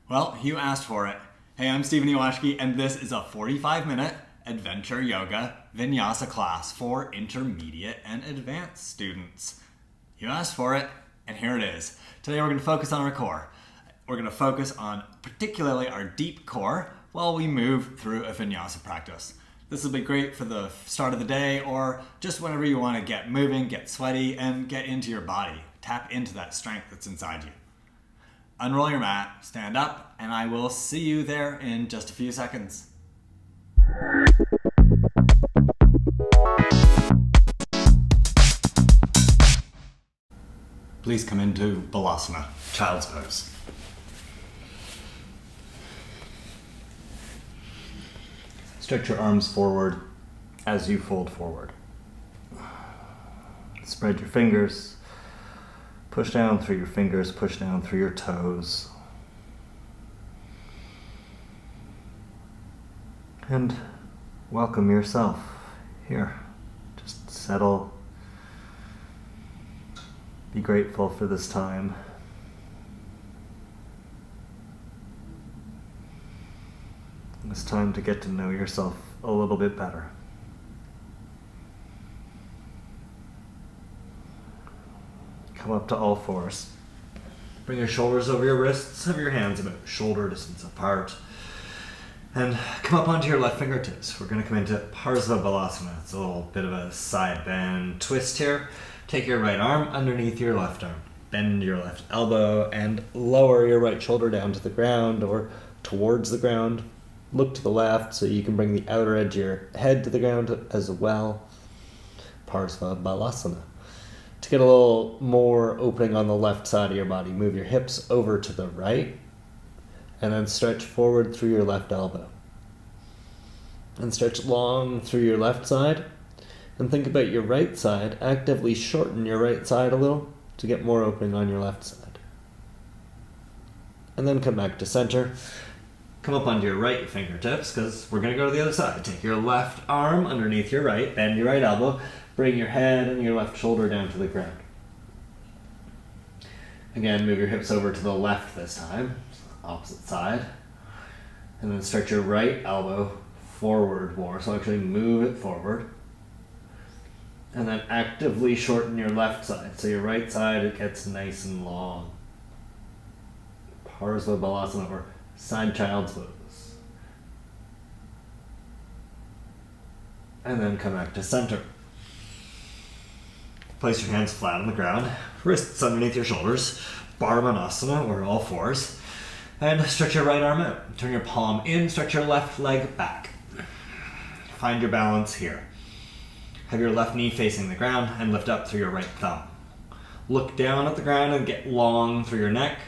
Well, you asked for it. Hey, I'm Stephen Ewashkiw, and this is a 45-minute adventure yoga vinyasa class for intermediate and advanced students. You asked for it, and here it is. Today we're going to focus on our core. We're going to focus on particularly our deep core while we move through a vinyasa practice. This will be great for the start of the day or just whenever you want to get moving, get sweaty, and get into your body. Tap into that strength that's inside you. Unroll your mat, stand up, and I will see you there in just a few seconds. Please come into Balasana, child's pose. Stretch your arms forward as you fold forward. Spread your fingers. Push down through your fingers, push down through your toes. And welcome yourself here. Just settle. Be grateful for this time. It's time to get to know yourself a little bit better. Come up to all fours. Bring your shoulders over your wrists, have your hands about shoulder distance apart. And come up onto your left fingertips. We're going to come into Parza Balasana. It's a little bit of a side bend twist here. Take your right arm underneath your left arm. Bend your left elbow and lower your right shoulder down to the ground or towards the ground. Look to the left so you can bring the outer edge of your head to the ground as well. Parza Balasana. To get a little more opening on the left side of your body, move your hips over to the right and then stretch forward through your left elbow. And stretch long through your left side and think about your right side. Actively shorten your right side a little to get more opening on your left side. And then come back to center. Come up onto your right fingertips because we're going to go to the other side. Take your left arm underneath your right, bend your right elbow. Bring your head and your left shoulder down to the ground. Again, move your hips over to the left this time, opposite side. And then stretch your right elbow forward more, so actually move it forward. And then actively shorten your left side, so your right side it gets nice and long. Parza Balasana or side child's pose. And then come back to center. Place your hands flat on the ground, wrists underneath your shoulders, Balasana or all fours, and stretch your right arm out. Turn your palm in, stretch your left leg back. Find your balance here. Have your left knee facing the ground and lift up through your right thumb. Look down at the ground and get long through your neck.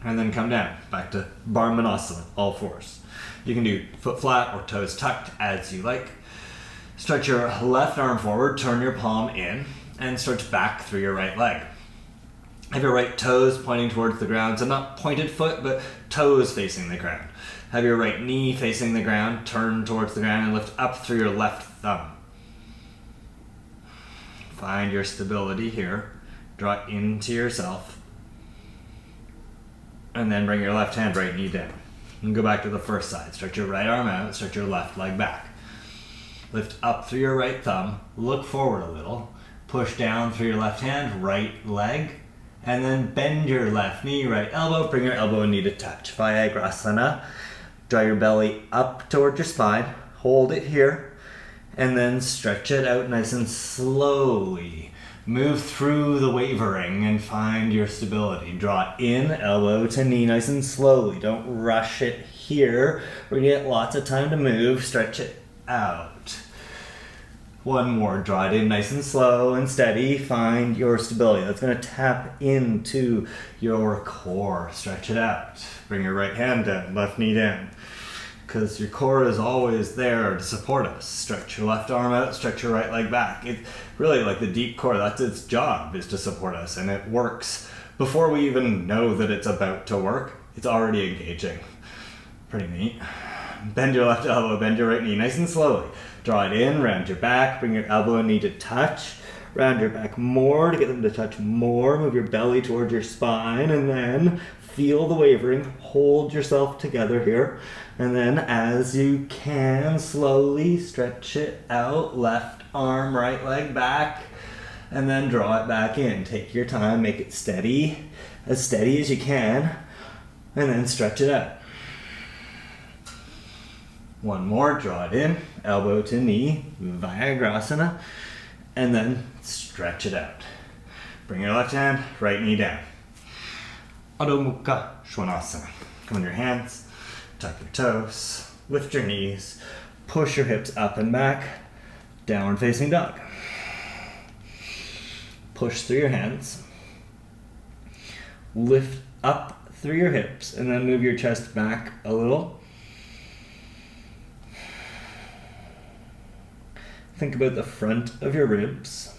And then come down, back to Balasana, all fours. You can do foot flat or toes tucked as you like. Stretch your left arm forward, turn your palm in, and stretch back through your right leg. Have your right toes pointing towards the ground, so not pointed foot, but toes facing the ground. Have your right knee facing the ground, turn towards the ground, and lift up through your left thumb. Find your stability here. Draw into yourself. And then bring your left hand, right knee down. And go back to the first side. Stretch your right arm out, stretch your left leg back. Lift up through your right thumb, look forward a little, push down through your left hand, right leg, and then bend your left knee, right elbow, bring your elbow and knee to touch. Vajrasana. Draw your belly up toward your spine, hold it here, and then stretch it out nice and slowly. Move through the wavering and find your stability. Draw in, elbow to knee, nice and slowly. Don't rush it here. We're gonna get lots of time to move. Stretch it out. One more. Draw it in nice and slow and steady. Find your stability. That's gonna tap into your core. Stretch it out. Bring your right hand down, left knee down. Because your core is always there to support us. Stretch your left arm out, stretch your right leg back. It's really like the deep core, that's its job, is to support us, and it works. Before we even know that it's about to work, it's already engaging. Pretty neat. Bend your left elbow, bend your right knee, nice and slowly. Draw it in, round your back, bring your elbow and knee to touch. Round your back more to get them to touch more. Move your belly towards your spine, and then feel the wavering. Hold yourself together here. And then as you can, slowly stretch it out. Left arm, right leg back. And then draw it back in. Take your time, make it steady as you can. And then stretch it out. One more, draw it in. Elbow to knee, Viagrasana. And then stretch it out. Bring your left hand, right knee down. Adho Mukha Svanasana. Come on your hands, tuck your toes, lift your knees, push your hips up and back, downward facing dog. Push through your hands, lift up through your hips, and then move your chest back a little. Think about the front of your ribs.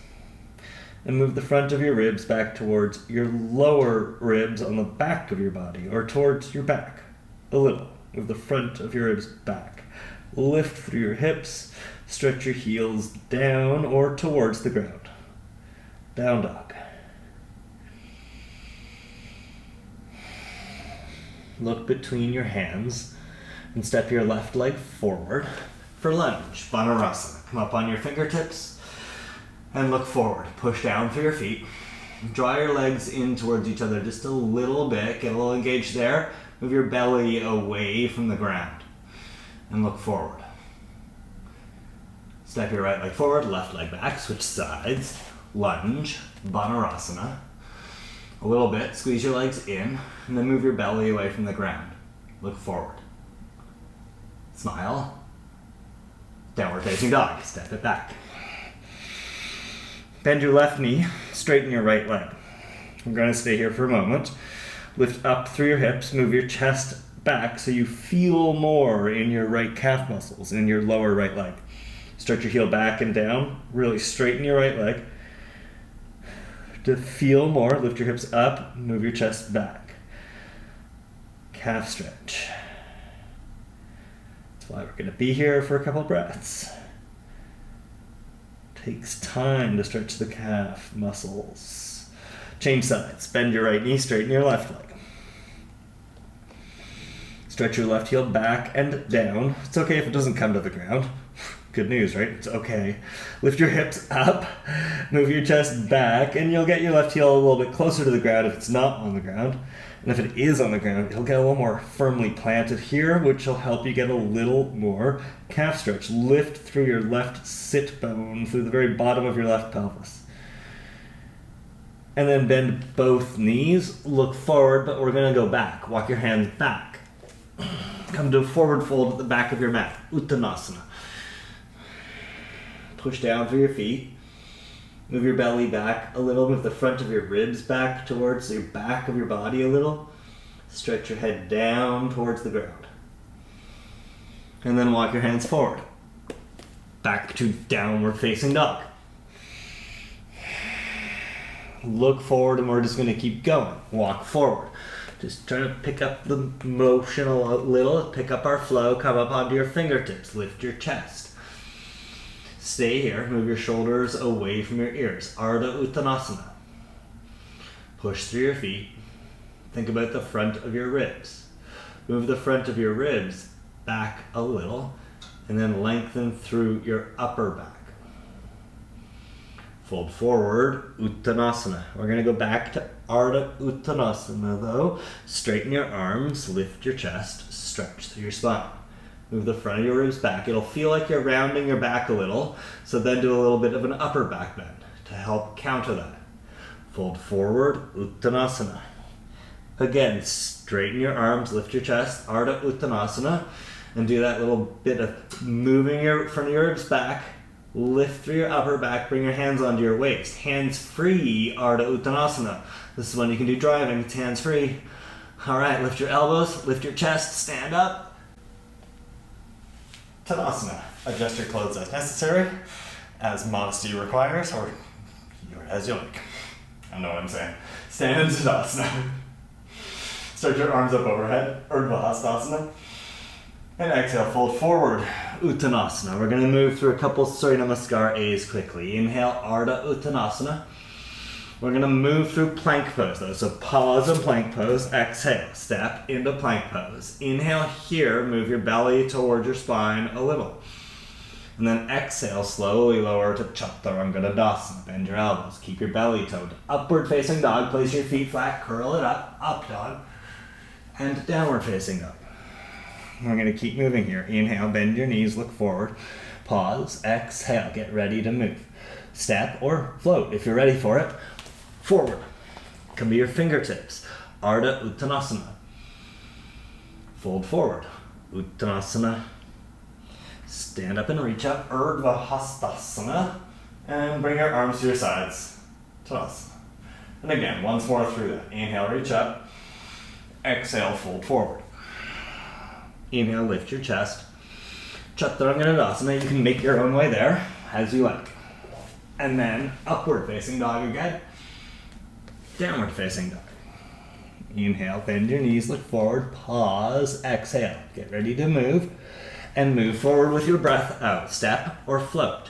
And move the front of your ribs back towards your lower ribs on the back of your body, or towards your back a little. Move the front of your ribs back. Lift through your hips, stretch your heels down or towards the ground. Down dog. Look between your hands and step your left leg forward for lunge, Balasana. Come up on your fingertips. And look forward. Push down through your feet. Draw your legs in towards each other just a little bit. Get a little engaged there. Move your belly away from the ground. And look forward. Step your right leg forward, left leg back. Switch sides. Lunge, Balasana. A little bit. Squeeze your legs in. And then move your belly away from the ground. Look forward. Smile. Downward facing dog. Step it back. Bend your left knee, straighten your right leg. I'm going to stay here for a moment. Lift up through your hips, move your chest back so you feel more in your right calf muscles, in your lower right leg. Stretch your heel back and down, really straighten your right leg. To feel more, lift your hips up, move your chest back. Calf stretch. That's why we're going to be here for a couple breaths. Takes time to stretch the calf muscles. Change sides. Bend your right knee, straighten your left leg. Stretch your left heel back and down. It's okay if it doesn't come to the ground. Good news, right? It's okay. Lift your hips up, move your chest back, and you'll get your left heel a little bit closer to the ground if it's not on the ground. And if it is on the ground, it'll get a little more firmly planted here, which will help you get a little more calf stretch. Lift through your left sit bone, through the very bottom of your left pelvis. And then bend both knees, look forward, but we're going to go back. Walk your hands back. Come to a forward fold at the back of your mat, Uttanasana. Push down through your feet. Move your belly back a little. Move the front of your ribs back towards the back of your body a little. Stretch your head down towards the ground. And then walk your hands forward. Back to downward facing dog. Look forward, and we're just going to keep going. Walk forward. Just trying to pick up the motion a little. Pick up our flow. Come up onto your fingertips. Lift your chest. Stay here. Move your shoulders away from your ears. Ardha Uttanasana. Push through your feet. Think about the front of your ribs. Move the front of your ribs back a little, and then lengthen through your upper back. Fold forward, Uttanasana. We're going to go back to Ardha Uttanasana though. Straighten your arms, lift your chest, stretch through your spine. Move the front of your ribs back. It'll feel like you're rounding your back a little, so then do a little bit of an upper back bend to help counter that. Fold forward, Uttanasana. Again, straighten your arms, lift your chest, Ardha Uttanasana, and do that little bit of moving your front of your ribs back. Lift through your upper back, bring your hands onto your waist. Hands free, Ardha Uttanasana. This is when you can do driving, it's hands free. All right, lift your elbows, lift your chest, stand up. Tadasana. Adjust your clothes as necessary, as modesty requires, or as you like. I know what I'm saying. Stand in Tadasana. Stretch your arms up overhead, Urdhva Hastasana. And exhale, fold forward, Uttanasana. We're going to move through a couple Surya Namaskar A's quickly. Inhale, Ardha Uttanasana. We're going to move through plank pose though. So pause in plank pose, exhale, step into plank pose. Inhale here, move your belly towards your spine a little. And then exhale, slowly lower to Chaturanga Dandasana. Bend your elbows, keep your belly towed. Upward facing dog, place your feet flat, curl it up dog. And downward facing dog. We're going to keep moving here. Inhale, bend your knees, look forward. Pause, exhale, get ready to move. Step or float if you're ready for it. Forward. Come to your fingertips. Ardha Uttanasana. Fold forward. Uttanasana. Stand up and reach up. Urdhva Hastasana. And bring your arms to your sides. Tadasana. And again, once more through that. Inhale, reach up. Exhale, fold forward. Inhale, lift your chest. Chaturanga Dandasana. You can make your own way there as you like. And then upward facing dog again. Downward facing dog. Inhale, bend your knees, look forward, pause, exhale. Get ready to move. And move forward with your breath out. Step or float.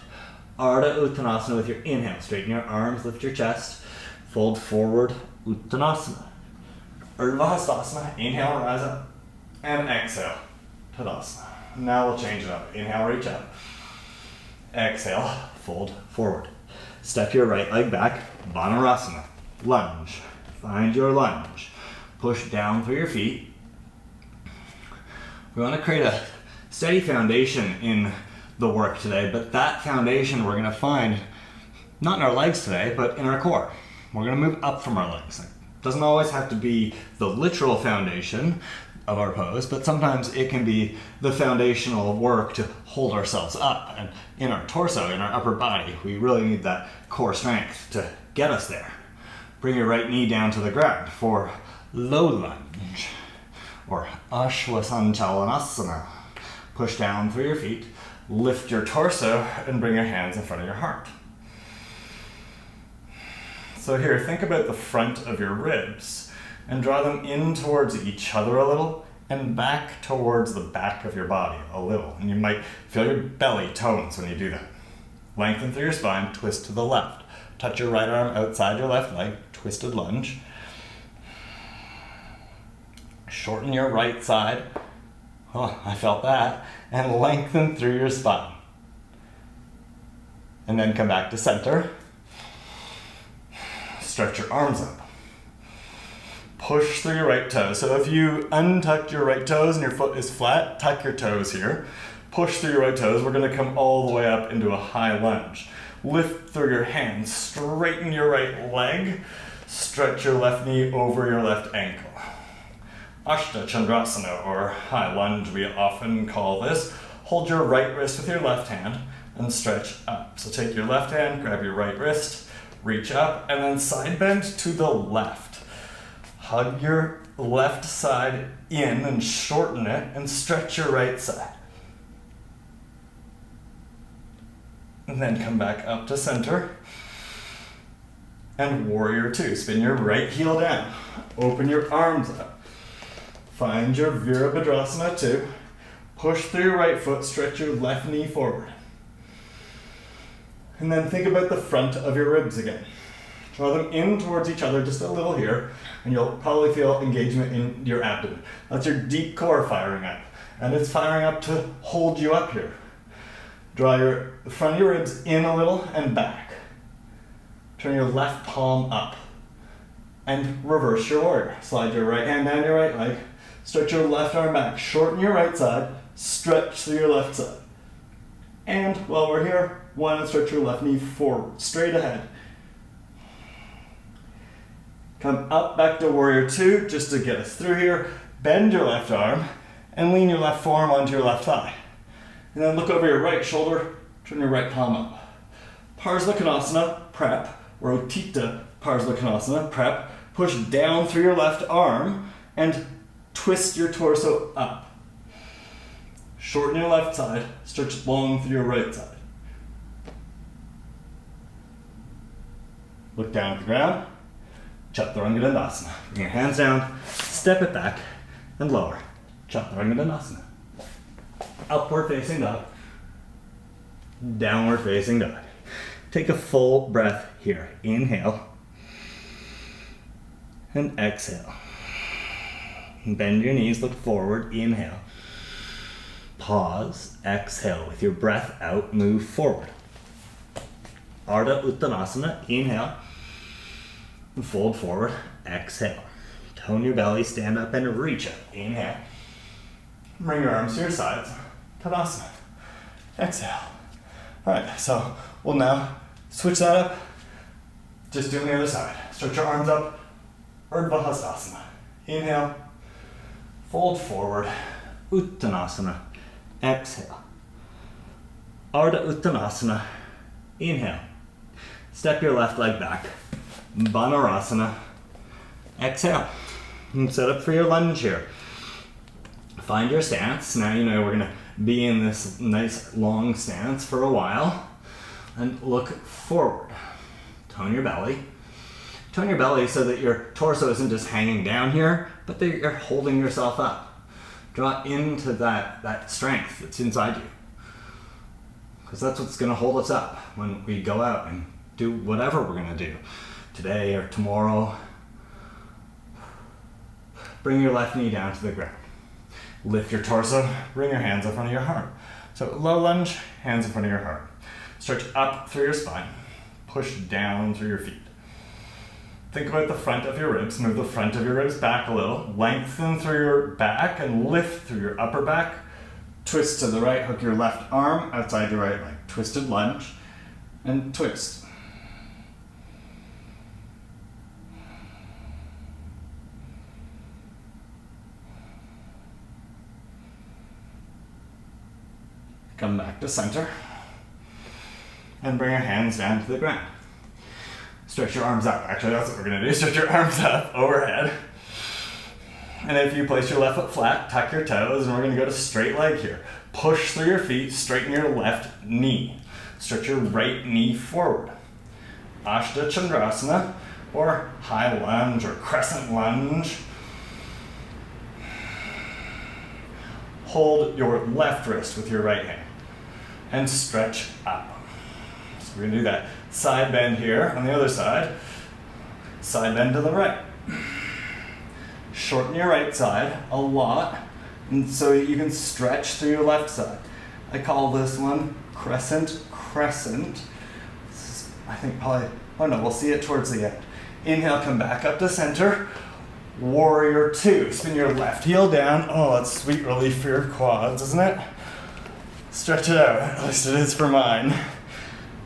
Ardha Uttanasana with your inhale. Straighten your arms, lift your chest. Fold forward, Uttanasana. Urdhva Hastasana. Inhale, rise up. And exhale, Tadasana. Now we'll change it up. Inhale, reach up. Exhale, fold forward. Step your right leg back, Vanarasana. Lunge. Find your lunge. Push down through your feet. We want to create a steady foundation in the work today, but that foundation we're going to find not in our legs today, but in our core. We're going to move up from our legs. It doesn't always have to be the literal foundation of our pose, but sometimes it can be the foundational work to hold ourselves up. And in our torso, in our upper body, we really need that core strength to get us there. Bring your right knee down to the ground for low lunge or Ashwasanchalanasana. Push down through your feet, lift your torso, and bring your hands in front of your heart. So here, think about the front of your ribs and draw them in towards each other a little and back towards the back of your body a little. And you might feel your belly tones when you do that. Lengthen through your spine, twist to the left. Touch your right arm outside your left leg, twisted lunge. Shorten your right side. Oh, I felt that. And lengthen through your spine. And then come back to center. Stretch your arms up. Push through your right toes. So if you untucked your right toes and your foot is flat, tuck your toes here. Push through your right toes. We're going to come all the way up into a high lunge. Lift through your hands. Straighten your right leg. Stretch your left knee over your left ankle. Ashta Chandrasana, or high lunge, we often call this. Hold your right wrist with your left hand and stretch up. So take your left hand, grab your right wrist, reach up, and then side bend to the left. Hug your left side in and shorten it and stretch your right side. And then come back up to center. And warrior two. Spin your right heel down. Open your arms up. Find your Virabhadrasana 2. Push through your right foot, stretch your left knee forward. And then think about the front of your ribs again. Draw them in towards each other just a little here, and you'll probably feel engagement in your abdomen. That's your deep core firing up. And it's firing up to hold you up here. Draw your front of your ribs in a little and back. Turn your left palm up. And reverse your warrior. Slide your right hand down your right leg. Stretch your left arm back, shorten your right side, stretch through your left side. And while we're here, why not stretch your left knee forward, straight ahead. Come up back to warrior two, just to get us through here. Bend your left arm and lean your left forearm onto your left thigh. And then look over your right shoulder, turn your right palm up. Parza Balasana, prep, or Utthita Parza Balasana, prep. Push down through your left arm and twist your torso up. Shorten your left side, stretch long through your right side. Look down at the ground. Chaturanga Dandasana. Bring your hands down, step it back, and lower. Chaturanga Dandasana. upward facing dog, downward facing dog. Take a full breath here. Inhale and exhale. Bend your knees, look forward, inhale. Pause, exhale. With your breath out, move forward. Ardha Uttanasana, inhale. Fold forward, exhale. Tone your belly, stand up and reach up. Inhale. Bring your arms to your sides. Tadasana. Exhale. Alright, so we'll now switch that up. Just doing the other side. Stretch your arms up. Urdhva Hastasana. Inhale. Fold forward. Uttanasana. Exhale. Ardha Uttanasana. Inhale. Step your left leg back. Banarasana. Exhale. And set up for your lunge here. Find your stance. Now you know we're going to be in this nice long stance for a while. And look forward. Tone your belly. Tone your belly so that your torso isn't just hanging down here, but that you're holding yourself up. Draw into that strength that's inside you. Because that's what's going to hold us up when we go out and do whatever we're going to do. Today or tomorrow. Bring your left knee down to the ground. Lift your torso, bring your hands in front of your heart. So low lunge, hands in front of your heart. Stretch up through your spine. Push down through your feet. Think about the front of your ribs. Move the front of your ribs back a little. Lengthen through your back and lift through your upper back. Twist to the right, hook your left arm outside your right leg. Twisted lunge and twist. Come back to center and bring your hands down to the ground. Stretch your arms up. Actually, that's what we're going to do. Stretch your arms up overhead. And if you place your left foot flat, tuck your toes, and we're going to go to straight leg here. Push through your feet, straighten your left knee. Stretch your right knee forward. Ashta Chandrasana, or high lunge or crescent lunge. Hold your left wrist with your right hand and stretch up. So we're going to do that side bend here on the other side. Side bend to the right. Shorten your right side a lot, and so you can stretch through your left side. I call this one crescent crescent. This is, I think probably, oh no, we'll see it towards the end. Inhale, come back up to center. Warrior two. Spin your left heel down. Oh, that's sweet relief for your quads, isn't it? Stretch it out. At least it is for mine.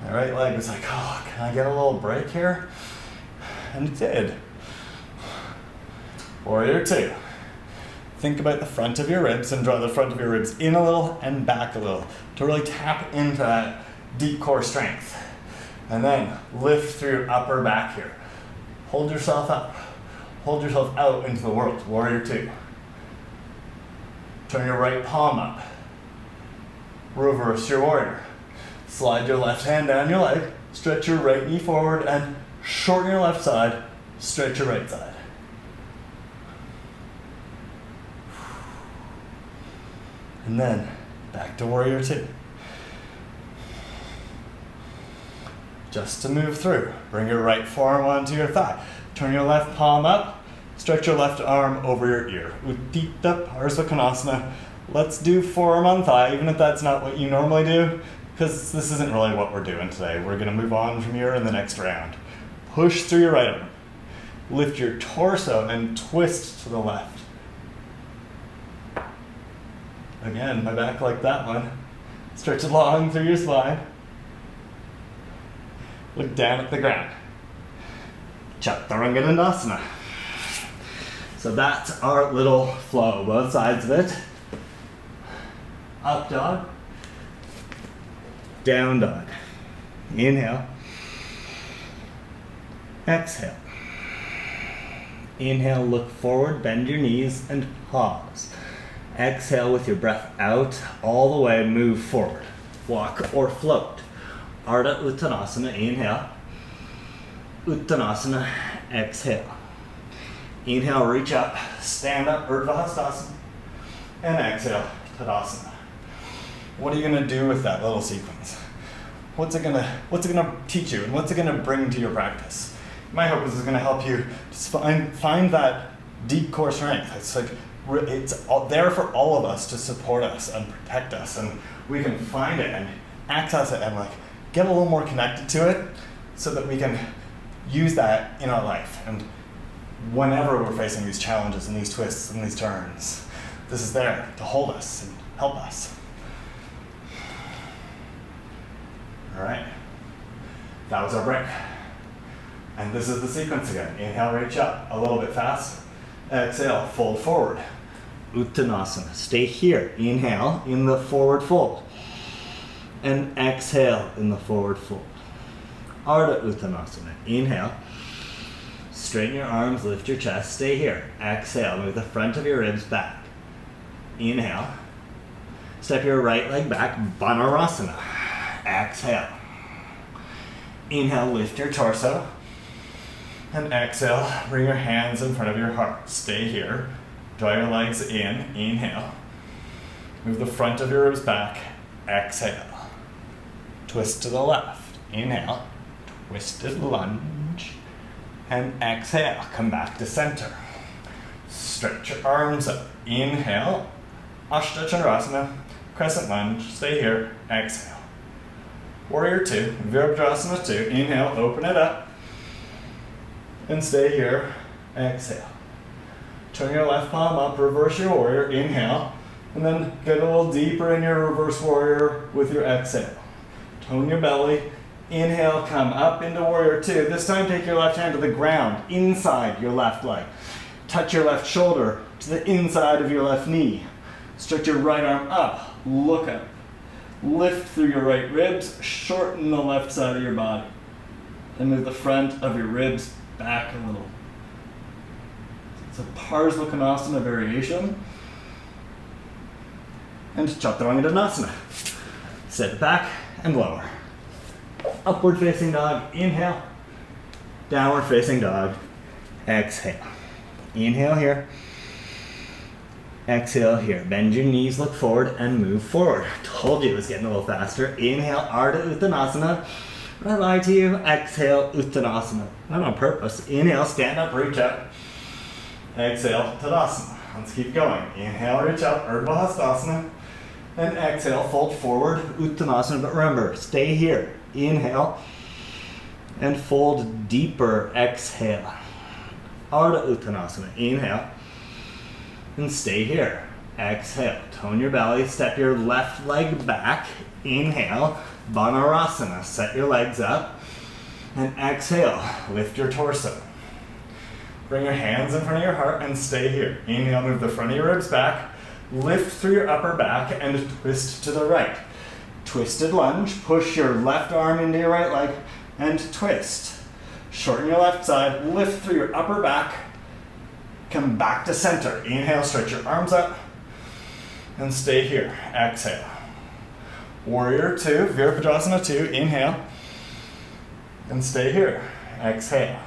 My right leg was like, oh, can I get a little break here? And it did. Warrior two. Think about the front of your ribs and draw the front of your ribs in a little and back a little to really tap into that deep core strength. And then lift through your upper back here. Hold yourself up. Hold yourself out into the world. Warrior two. Turn your right palm up. Reverse your warrior. Slide your left hand down your leg. Stretch your right knee forward and shorten your left side. Stretch your right side. And then back to warrior two. Just to move through, bring your right forearm onto your thigh. Turn your left palm up, stretch your left arm over your ear. Utthita Parza Balasana. Let's do forearm on thigh, even if that's not what you normally do, because this isn't really what we're doing today. We're going to move on from here in the next round. Push through your right arm. Lift your torso and twist to the left. Again, my back like that one. Stretch it long through your spine. Look down at the ground. Chaturanga Dandasana. So that's our little flow, both sides of it. Up dog. Down dog. Inhale. Exhale. Inhale, look forward, bend your knees, and pause. Exhale with your breath out, all the way, move forward. Walk or float. Ardha Uttanasana, inhale. Uttanasana, exhale. Inhale, reach up, stand up, Urdhva Hastasana. And exhale, Tadasana. What are you gonna do with that little sequence? What's it gonna teach you, and what's it gonna bring to your practice? My hope is it's gonna help you just find that deep core strength. It's like it's there for all of us to support us and protect us, and we can find it and access it and like get a little more connected to it, so that we can use that in our life. And whenever we're facing these challenges and these twists and these turns, this is there to hold us and help us. All right, that was our break. And this is the sequence again. Inhale, reach up a little bit fast. Exhale, fold forward. Uttanasana, stay here. Inhale in the forward fold. And exhale in the forward fold. Ardha Uttanasana, inhale. Straighten your arms, lift your chest, stay here. Exhale, move the front of your ribs back. Inhale. Step your right leg back, Banarasana. Exhale. Inhale, lift your torso. And exhale, bring your hands in front of your heart. Stay here. Draw your legs in. Inhale. Move the front of your ribs back. Exhale. Twist to the left. Inhale. Twisted lunge. And exhale. Come back to center. Stretch your arms up. Inhale. Ashtha Chandrasana. Crescent lunge. Stay here. Exhale. Warrior 2. Virabhadrasana 2. Inhale. Open it up. And stay here. Exhale. Turn your left palm up, reverse your warrior, inhale, and then get a little deeper in your reverse warrior with your exhale. Tone your belly, inhale, come up into warrior 2. This time take your left hand to the ground, inside your left leg. Touch your left shoulder to the inside of your left knee. Stretch your right arm up, look up. Lift through your right ribs, shorten the left side of your body. And move the front of your ribs back a little. It's a Parza Balasana variation. And Chaturanga Dandasana. Sit back and lower. Upward facing dog, inhale. Downward facing dog, exhale. Inhale here. Exhale here. Bend your knees, look forward, and move forward. Told you it was getting a little faster. Inhale, Ardha Uttanasana. I lied to you. Exhale, Uttanasana. Not on purpose. Inhale, stand up, reach up. Exhale, Tadasana. Let's keep going. Inhale, reach up, Urdhva Hastasana. And exhale, fold forward, Uttanasana. But remember, stay here. Inhale. And fold deeper. Exhale. Ardha Uttanasana. Inhale. And stay here. Exhale. Tone your belly. Step your left leg back. Inhale. Banarasana. Set your legs up. And exhale. Lift your torso. Bring your hands in front of your heart and stay here. Inhale, move the front of your ribs back. Lift through your upper back and twist to the right. Twisted lunge. Push your left arm into your right leg and twist. Shorten your left side. Lift through your upper back. Come back to center. Inhale, stretch your arms up and stay here. Exhale. Warrior 2, Virabhadrasana 2. Inhale and stay here. Exhale.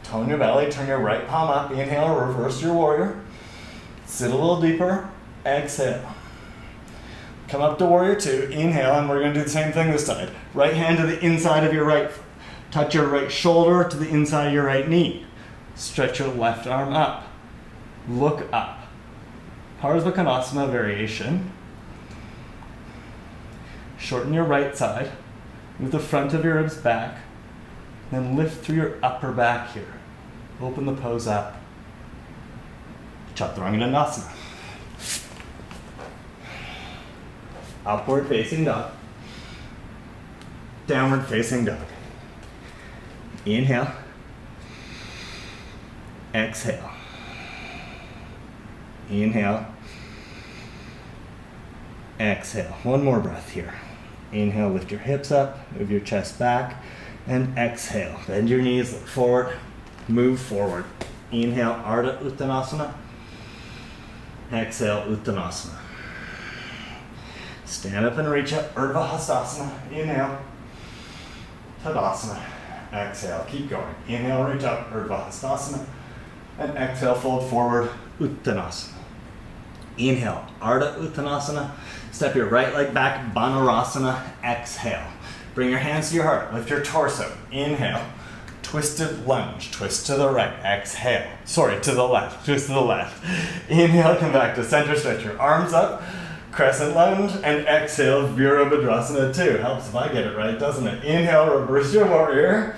Tone your belly, turn your right palm up. Inhale, reverse your warrior. Sit a little deeper. Exhale. Come up to warrior 2. Inhale, and we're going to do the same thing this side. Right hand to the inside of your right foot. Touch your right shoulder to the inside of your right knee. Stretch your left arm up. Look up. Parza Balasana variation. Shorten your right side. Move the front of your ribs back. Then lift through your upper back here. Open the pose up. Chaturanga Dandasana. Upward facing dog. Downward facing dog. Inhale. Exhale. Inhale. Exhale. One more breath here. Inhale, lift your hips up, move your chest back, and exhale. Bend your knees, look forward, move forward. Inhale, Ardha Uttanasana. Exhale, Uttanasana. Stand up and reach up, Urdhva Hastasana. Inhale, Tadasana. Exhale, keep going. Inhale, reach up, Urdhva Hastasana. And exhale, fold forward, Uttanasana. Inhale, Ardha Uttanasana. Step your right leg back, Balasana. Exhale. Bring your hands to your heart. Lift your torso. Inhale. Twisted lunge. Twist to the right. Exhale. Sorry, to the left. Twist to the left. Inhale, come back to center. Stretch your arms up. Crescent lunge. And exhale, Virabhadrasana 2. Helps if I get it right, doesn't it? Inhale, reverse your warrior.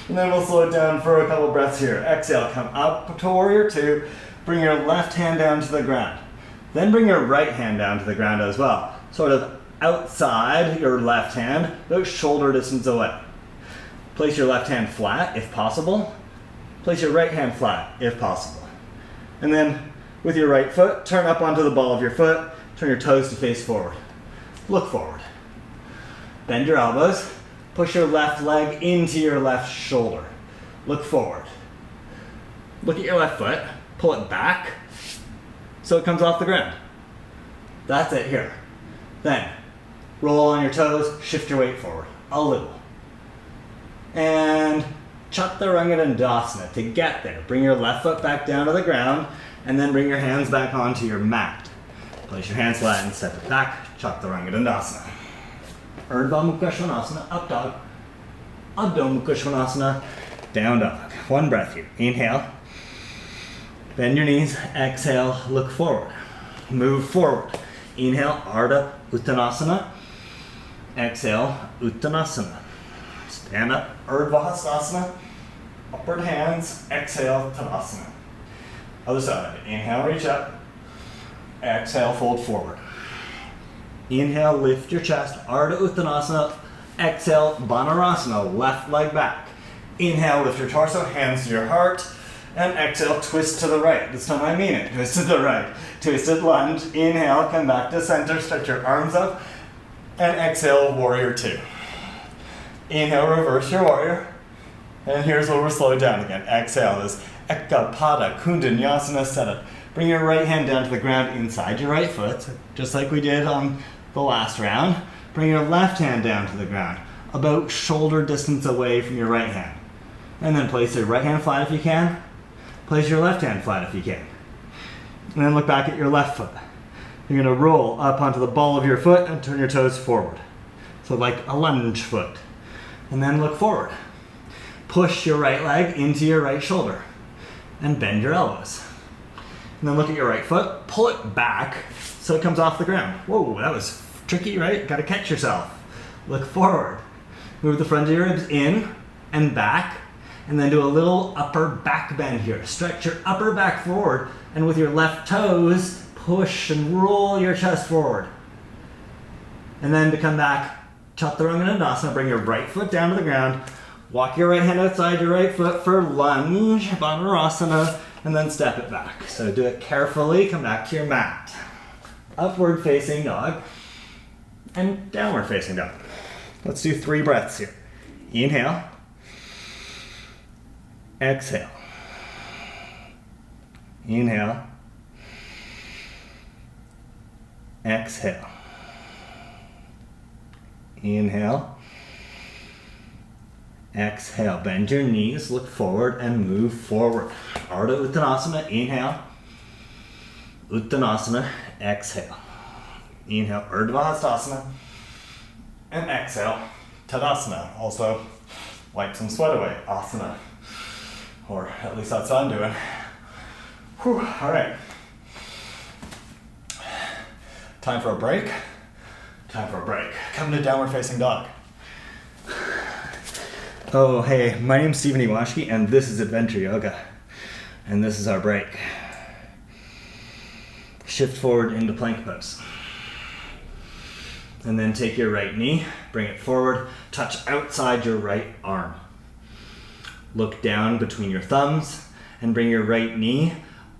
And then we'll slow it down for a couple breaths here. Exhale, come up to warrior 2. Bring your left hand down to the ground. Then bring your right hand down to the ground as well. Sort of outside your left hand, about shoulder distance away. Place your left hand flat if possible. Place your right hand flat if possible. And then with your right foot, turn up onto the ball of your foot, turn your toes to face forward. Look forward. Bend your elbows. Push your left leg into your left shoulder. Look forward. Look at your left foot. Pull it back so it comes off the ground. That's it here. Then roll on your toes, shift your weight forward a little. And Chaturanga Dandasana. To get there, bring your left foot back down to the ground and then bring your hands back onto your mat. Place your hands flat and step it back. Chaturanga Dandasana. Urdhva Mukha Svanasana, up dog. Adho Mukha Svanasana, down dog. One breath here. Inhale. Bend your knees. Exhale. Look forward. Move forward. Inhale. Ardha Uttanasana. Exhale. Uttanasana. Stand up. Urdhva Hastasana. Upward hands. Exhale. Tadasana. Other side. Inhale. Reach up. Exhale. Fold forward. Inhale, lift your chest, Ardha Uttanasana. Exhale, Balarasana, left leg back. Inhale, lift your torso, hands to your heart. And exhale, twist to the right. This time I mean it, twist to the right. Twisted lunge, inhale, come back to center, stretch your arms up. And exhale, warrior 2. Inhale, reverse your warrior. And here's where we'll slow it down again. Exhale is Ekapada Kundanyasana setup. Bring your right hand down to the ground inside your right foot, just like we did on the last round. Bring your left hand down to the ground, about shoulder distance away from your right hand. And then place your right hand flat if you can. Place your left hand flat if you can. And then look back at your left foot. You're going to roll up onto the ball of your foot and turn your toes forward. So like a lunge foot. And then look forward. Push your right leg into your right shoulder and bend your elbows. And then look at your right foot, pull it back so it comes off the ground. Whoa, that was tricky, right? Gotta catch yourself. Look forward. Move the front of your ribs in and back, and then do a little upper back bend here. Stretch your upper back forward, and with your left toes, push and roll your chest forward. And then to come back, Chaturanga Dandasana, bring your right foot down to the ground, walk your right hand outside your right foot for lunge, Balarasana, and then step it back. So do it carefully, come back to your mat. Upward facing dog and downward facing dog. Let's do 3 breaths here. Inhale. Exhale. Inhale. Exhale. Inhale. Exhale. Bend your knees, look forward, and move forward. Ardha Uttanasana. Inhale. Uttanasana. Exhale. Inhale. Urdhva Hastasana. And exhale. Tadasana. Also, wipe some sweat away. Asana. Or at least that's what I'm doing. Whew. All right. Time for a break. Time for a break. Come to downward facing dog. Oh, hey, my name's Stephen Ewashkiw, and this is Adventure Yoga. And this is our break. Shift forward into plank pose. And then take your right knee, bring it forward, touch outside your right arm. Look down between your thumbs, and bring your right knee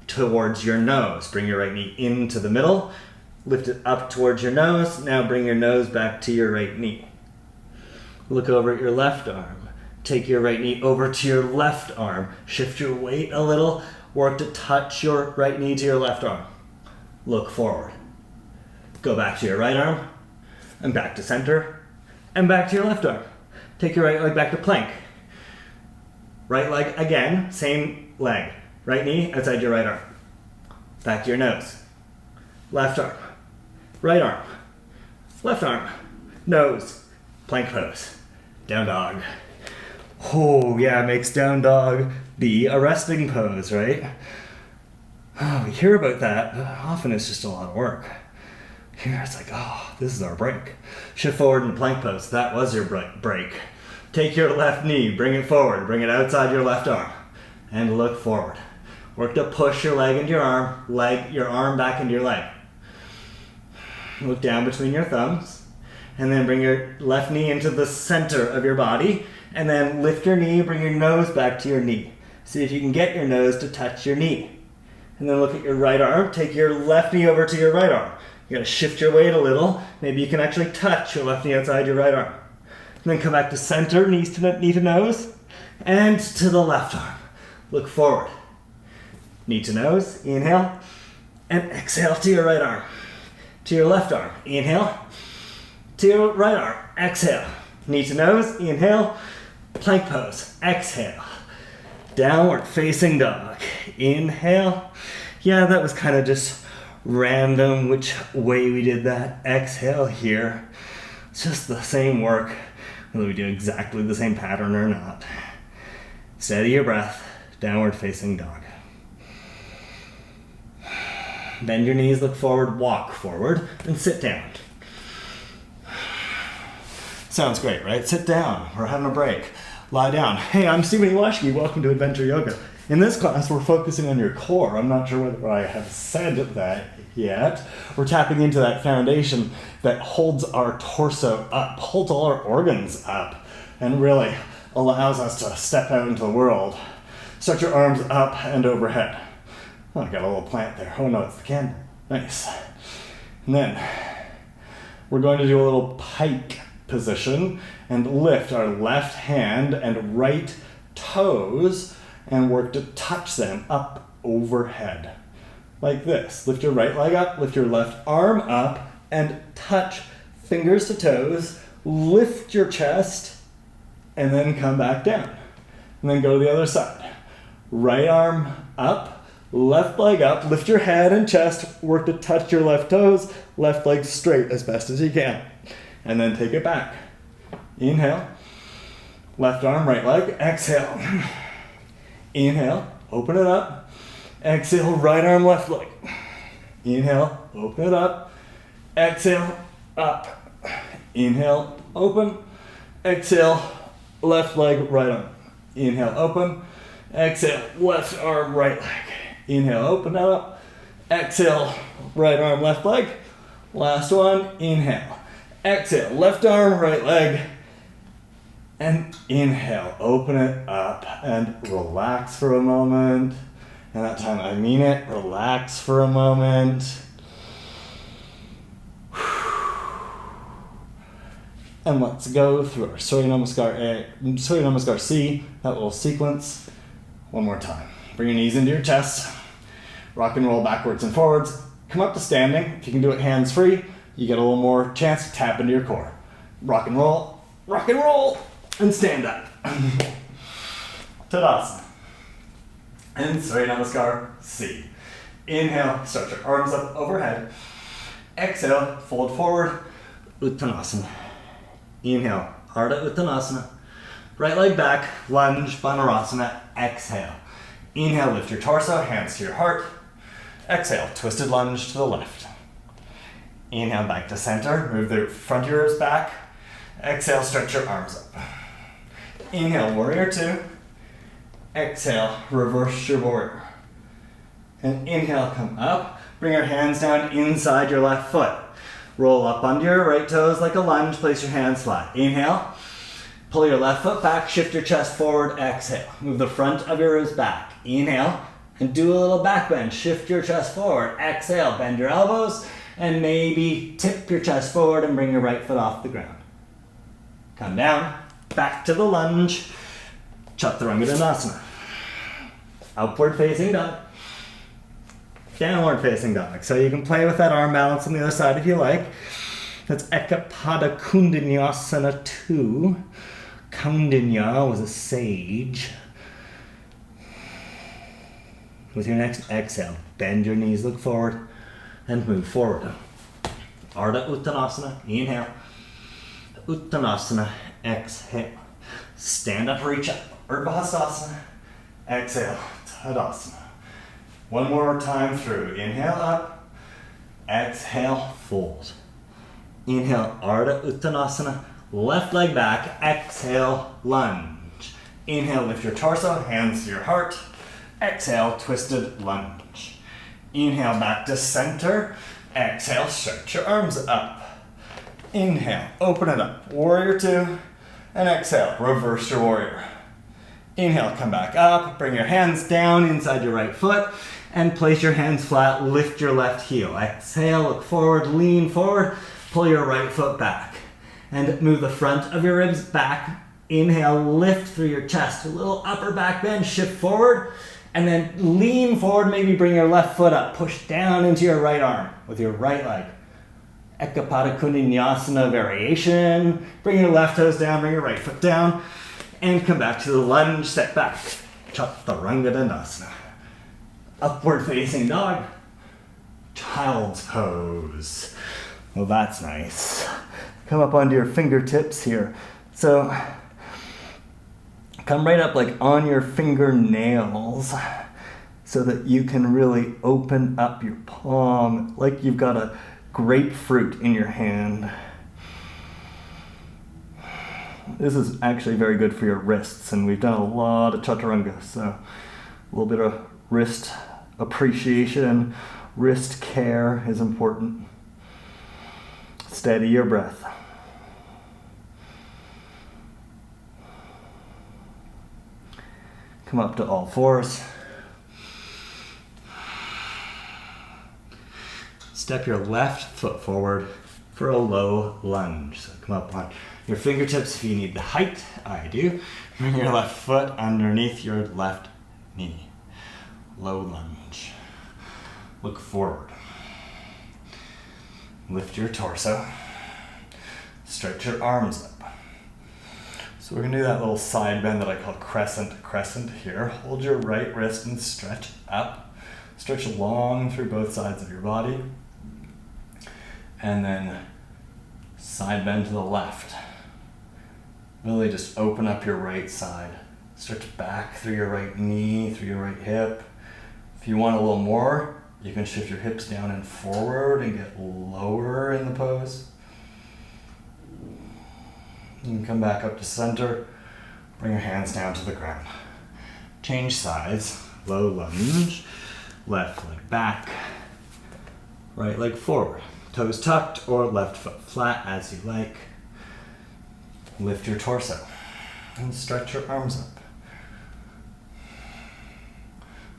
towards your nose. Bring your right knee into the middle, lift it up towards your nose. Now bring your nose back to your right knee. Look over at your left arm. Take your right knee over to your left arm. Shift your weight a little. Work to touch your right knee to your left arm. Look forward. Go back to your right arm, and back to center, and back to your left arm. Take your right leg back to plank. Right leg again, same leg. Right knee outside your right arm. Back to your nose. left arm, right arm, left arm, nose, plank pose, down dog. Oh yeah, makes down dog be a resting pose, right? Oh, we hear about that, but often it's just a lot of work. Here it's like, oh, this is our break. Shift forward in plank pose. That was your break. Take your left knee, bring it forward, bring it outside your left arm, and look forward. Work to push your leg into your arm back into your leg. Look down between your thumbs, and then bring your left knee into the center of your body, and then lift your knee, bring your nose back to your knee. See if you can get your nose to touch your knee. And then look at your right arm, take your left knee over to your right arm. You gotta shift your weight a little. Maybe you can actually touch your left knee outside your right arm. And then come back to center, knee to nose, and to the left arm. Look forward. Knee to nose, inhale, and exhale to your right arm. To your left arm, inhale, to your right arm, exhale. Knee to nose, inhale, plank pose, exhale. Downward facing dog, inhale. Yeah, that was kind of just random which way we did that. Exhale here. It's just the same work, whether we do exactly the same pattern or not. Steady your breath, downward facing dog. Bend your knees, look forward, walk forward, and sit down. Sounds great, right? Sit down, we're having a break. Lie down. Hey, I'm Stephen Ewashkiw, welcome to Adventure Yoga. In this class, we're focusing on your core. I'm not sure whether I have said that yet. We're tapping into that foundation that holds our torso up, holds all our organs up, and really allows us to step out into the world. Stretch your arms up and overhead. Oh, I got a little plant there. Oh no, it's the candle. Nice. And then we're going to do a little pike position and lift our left hand and right toes and work to touch them up overhead. Like this. Lift your right leg up, lift your left arm up, and touch fingers to toes, lift your chest, and then come back down. And then go to the other side. Right arm up, left leg up, lift your head and chest, work to touch your left toes, left leg straight as best as you can. And then take it back. Inhale, left arm, right leg, exhale. Inhale, open it up. Exhale, right arm, left leg. Inhale, open it up. Exhale, up. Inhale, open. Exhale, left leg, right arm. Inhale, open. Exhale, left arm, right leg. Inhale, open it up. Exhale, right arm, left leg. Last one, inhale. Exhale, left arm, right leg. And inhale, open it up and relax for a moment. And that time I mean it, relax for a moment. And let's go through our Surya Namaskar A, Surya Namaskar C, that little sequence. One more time. Bring your knees into your chest. Rock and roll backwards and forwards. Come up to standing. If you can do it hands free, you get a little more chance to tap into your core. Rock and roll, and stand up. Tadasana. And Surya Namaskar C. Inhale, stretch your arms up overhead. Exhale, fold forward, Uttanasana. Inhale, Ardha Uttanasana. Right leg back, lunge, Banarasana. Exhale. Inhale, lift your torso, hands to your heart. Exhale, twisted lunge to the left. Inhale, back to center, move the front of your ribs back. Exhale, stretch your arms up. Inhale, warrior two. Exhale, reverse your warrior. And inhale, come up. Bring your hands down inside your left foot. Roll up onto your right toes like a lunge, place your hands flat. Inhale, pull your left foot back, shift your chest forward, exhale. Move the front of your ribs back. Inhale, and do a little back bend. Shift your chest forward, exhale, bend your elbows, and maybe tip your chest forward and bring your right foot off the ground. Come down, back to the lunge, Chaturanga Dandasana. Upward facing dog. Downward facing dog. So you can play with that arm balance on the other side if you like. That's Ekapada Kundanyasana 2. Kaundinya was a sage. With your next exhale, bend your knees, look forward. and move forward. Ardha Uttanasana, inhale. Uttanasana, exhale. Stand up, reach up. Urdhva Hastasana, exhale. Tadasana. One more time through. Inhale up, exhale, fold. Inhale, Ardha Uttanasana, left leg back, exhale, lunge. Inhale, lift your torso, hands to your heart. Exhale, twisted lunge. Inhale, back to center. Exhale, stretch your arms up. Inhale, open it up, warrior two. And exhale, reverse your warrior. Inhale, come back up, bring your hands down inside your right foot, and place your hands flat, lift your left heel. Exhale, look forward, lean forward, pull your right foot back. And move the front of your ribs back. Inhale, lift through your chest, a little upper back bend, shift forward, and then lean forward, maybe bring your left foot up, push down into your right arm with your right leg. Ekapada Kundinasana variation. Bring your left toes down, bring your right foot down, and come back to the lunge, step back. Chaturanga Dandasana. Upward facing dog. Child's pose. Well, that's nice. Come up onto your fingertips here. So, come right up like on your fingernails so that you can really open up your palm like you've got a grapefruit in your hand. This is actually very good for your wrists, and we've done a lot of chaturanga, so a little bit of wrist appreciation, wrist care is important. Steady your breath. Come up to all fours. Step your left foot forward for a low lunge. So come up on your fingertips if you need the height. I do. Bring your left foot underneath your left knee. Low lunge. Look forward. Lift your torso. Stretch your arms up. So we're going to do that little side bend that I call crescent here. Hold your right wrist and stretch up. Stretch long through both sides of your body. And then side bend to the left. Really just open up your right side. Stretch back through your right knee, through your right hip. If you want a little more, you can shift your hips down and forward and get lower in the pose. You can come back up to center. Bring your hands down to the ground. Change sides. Low lunge. Left leg back. Right leg forward. Toes tucked or left foot flat as you like. Lift your torso and stretch your arms up.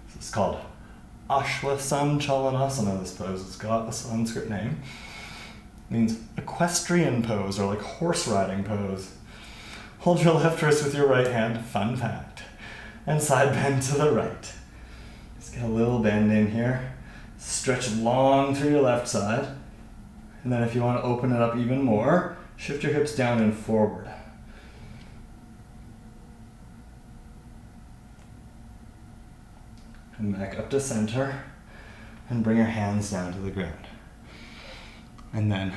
This is called Ashwasanchalanasana, this pose. It's got a Sanskrit name. It means equestrian pose or like horse riding pose. Hold your left wrist with your right hand, fun fact, and side bend to the right. Just get a little bend in here. Stretch long through your left side. And then if you want to open it up even more, shift your hips down and forward. Come back up to center and bring your hands down to the ground. And then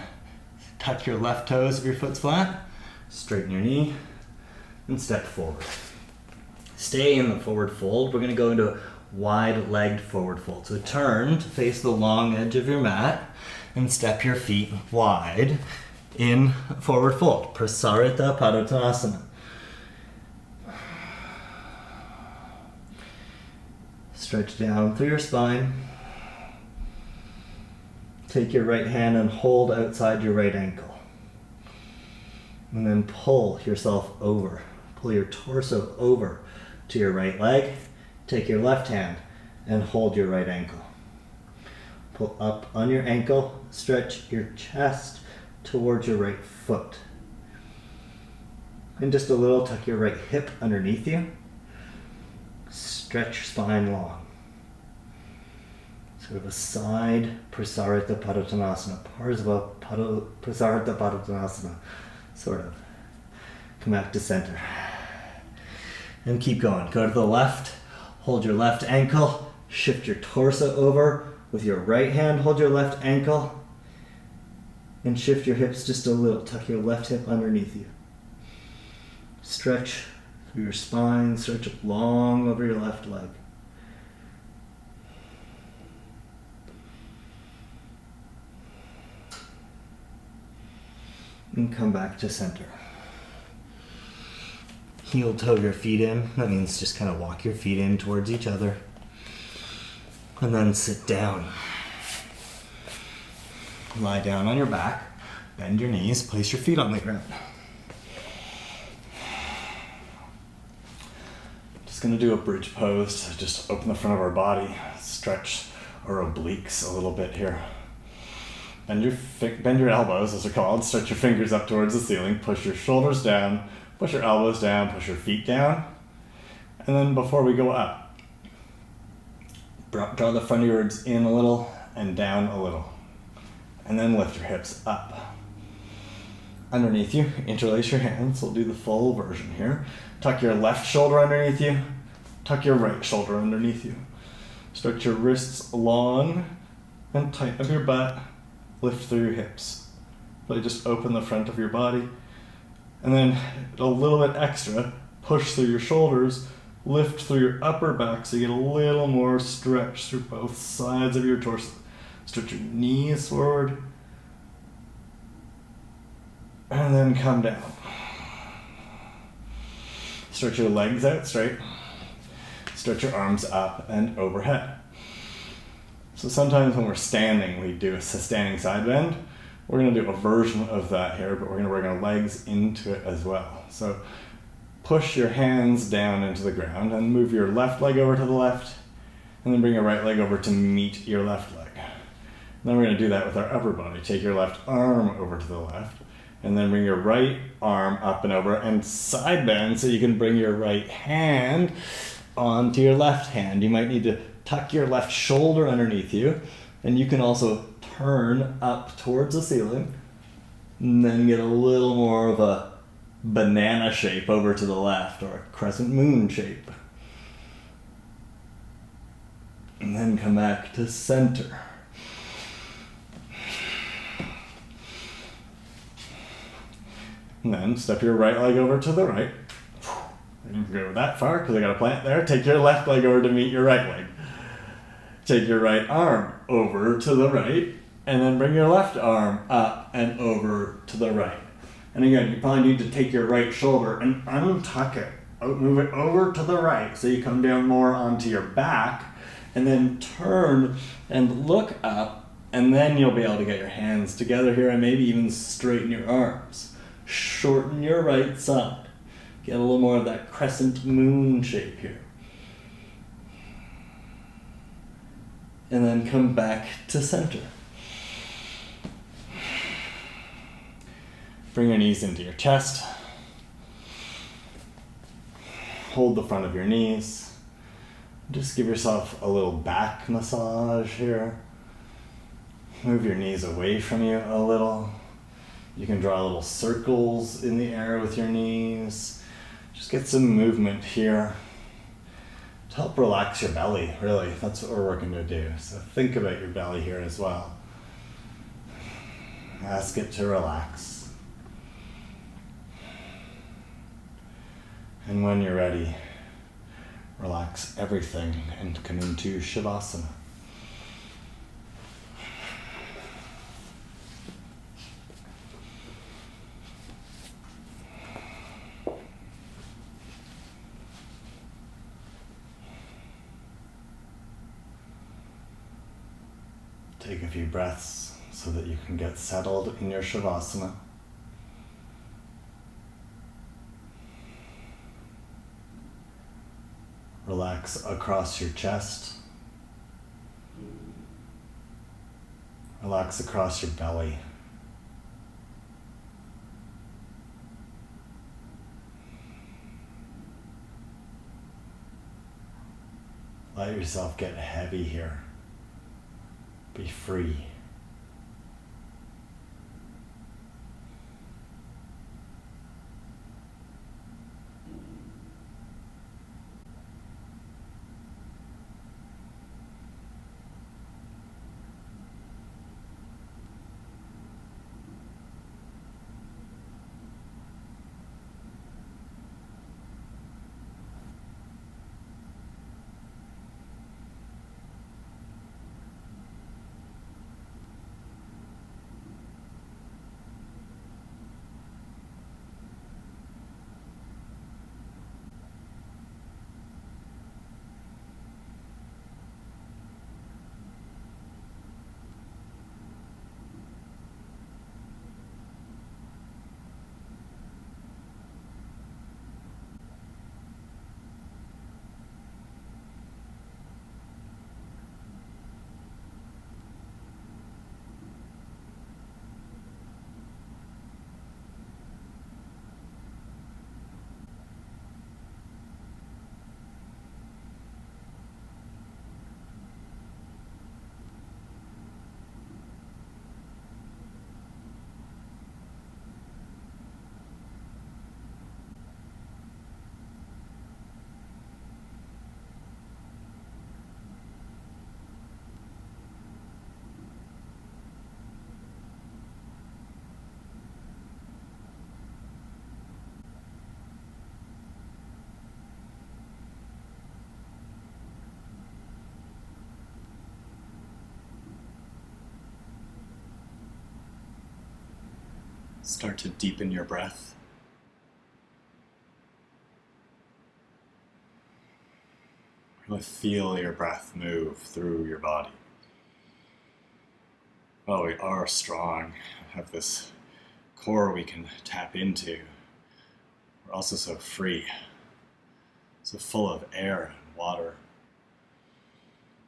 tuck your left toes if your foot's flat, straighten your knee, and step forward. Stay in the forward fold. We're going to go into a wide-legged forward fold. So turn to face the long edge of your mat and step your feet wide in forward fold. Prasarita Padottanasana. Stretch down through your spine. Take your right hand and hold outside your right ankle. And then pull yourself over. Pull your torso over to your right leg. Take your left hand and hold your right ankle. Pull up on your ankle. Stretch your chest towards your right foot. And just a little, tuck your right hip underneath you. Stretch your spine long. Sort of a side Prasarita Padottanasana. Parza Prasarita Padottanasana. Sort of. Come back to center. And keep going. Go to the left. Hold your left ankle. Shift your torso over. With your right hand, hold your left ankle and shift your hips just a little. Tuck your left hip underneath you. Stretch through your spine, stretch up long over your left leg. And come back to center. Heel toe your feet in. That means just kind of walk your feet in towards each other. And then sit down. Lie down on your back. Bend your knees. Place your feet on the ground. Just going to do a bridge pose. Just open the front of our body. Stretch our obliques a little bit here. Bend your elbows, as they're called. Stretch your fingers up towards the ceiling. Push your shoulders down. Push your elbows down. Push your feet down. And then before we go up, draw the front of your ribs in a little and down a little. And then lift your hips up. Underneath you, interlace your hands. We'll do the full version here. Tuck your left shoulder underneath you. Tuck your right shoulder underneath you. Stretch your wrists long and tighten up your butt. Lift through your hips. Really just open the front of your body. And then a little bit extra, push through your shoulders, lift through your upper back so you get a little more stretch through both sides of your torso. Stretch your knees forward. And then come down. Stretch your legs out straight. Stretch your arms up and overhead. So sometimes when we're standing, we do a standing side bend. We're going to do a version of that here, but we're going to bring our legs into it as well. So push your hands down into the ground and move your left leg over to the left, and then bring your right leg over to meet your left leg. And then we're going to do that with our upper body. Take your left arm over to the left, and then bring your right arm up and over and side bend so you can bring your right hand onto your left hand. You might need to tuck your left shoulder underneath you, and you can also turn up towards the ceiling and then get a little more of a banana shape over to the left, or a crescent moon shape. And then come back to center. And then step your right leg over to the right. I didn't go that far because I got a plant there. Take your left leg over to meet your right leg. Take your right arm over to the right, and then bring your left arm up and over to the right. And again, you probably need to take your right shoulder and untuck it. Move it over to the right so you come down more onto your back, and then turn and look up, and then you'll be able to get your hands together here and maybe even straighten your arms. Shorten your right side. Get a little more of that crescent moon shape here. And then come back to center. Bring your knees into your chest. Hold the front of your knees. Just give yourself a little back massage here. Move your knees away from you a little. You can draw little circles in the air with your knees. Just get some movement here to help relax your belly, really. That's what we're working to do. So think about your belly here as well. Ask it to relax. And when you're ready, relax everything and come into Shavasana. Take a few breaths so that you can get settled in your Shavasana. Relax across your chest. Relax across your belly. Let yourself get heavy here. Be free. Start to deepen your breath. Really feel your breath move through your body. Well, we are strong, have this core we can tap into. We're also so free, so full of air and water.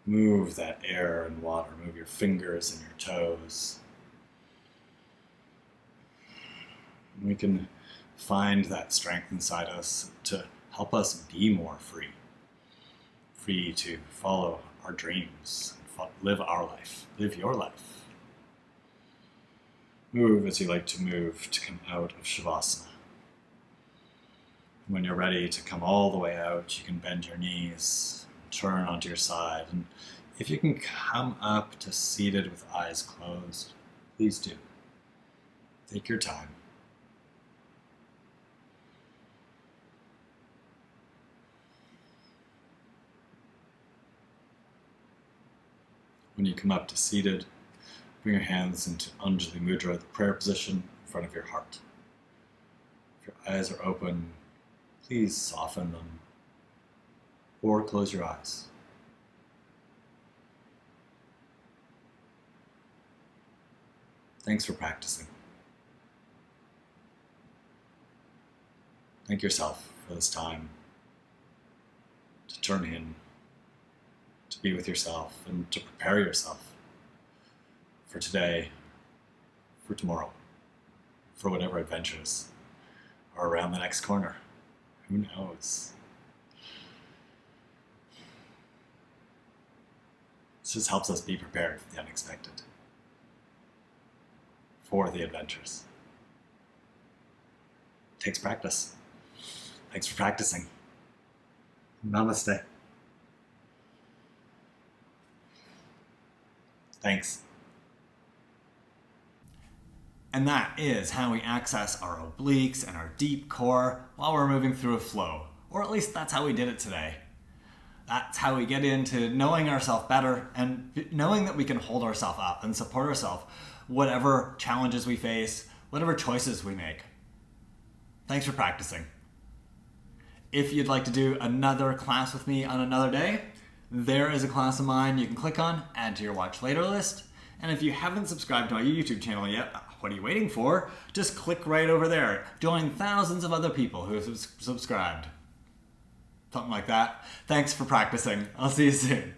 Move that air and water, move your fingers and your toes. We can find that strength inside us to help us be more free. Free to follow our dreams, live our life, live your life. Move as you like to move to come out of Shavasana. When you're ready to come all the way out, you can bend your knees, turn onto your side, and if you can come up to seated with eyes closed, please do. Take your time. When you come up to seated, bring your hands into Anjali Mudra, the prayer position in front of your heart. If your eyes are open, please soften them or close your eyes. Thanks for practicing. Thank yourself for this time to turn in, to be with yourself, and to prepare yourself for today, for tomorrow, for whatever adventures are around the next corner. Who knows? This just helps us be prepared for the unexpected, for the adventures. It takes practice. Thanks for practicing. Namaste. Thanks. And that is how we access our obliques and our deep core while we're moving through a flow. Or at least that's how we did it today. That's how we get into knowing ourselves better and knowing that we can hold ourselves up and support ourselves, whatever challenges we face, whatever choices we make. Thanks for practicing. If you'd like to do another class with me on another day, there is a class of mine you can click on, add to your watch later list. And if you haven't subscribed to my YouTube channel yet, what are you waiting for? Just click right over there. Join thousands of other people who have subscribed. Something like that. Thanks for practicing. I'll see you soon.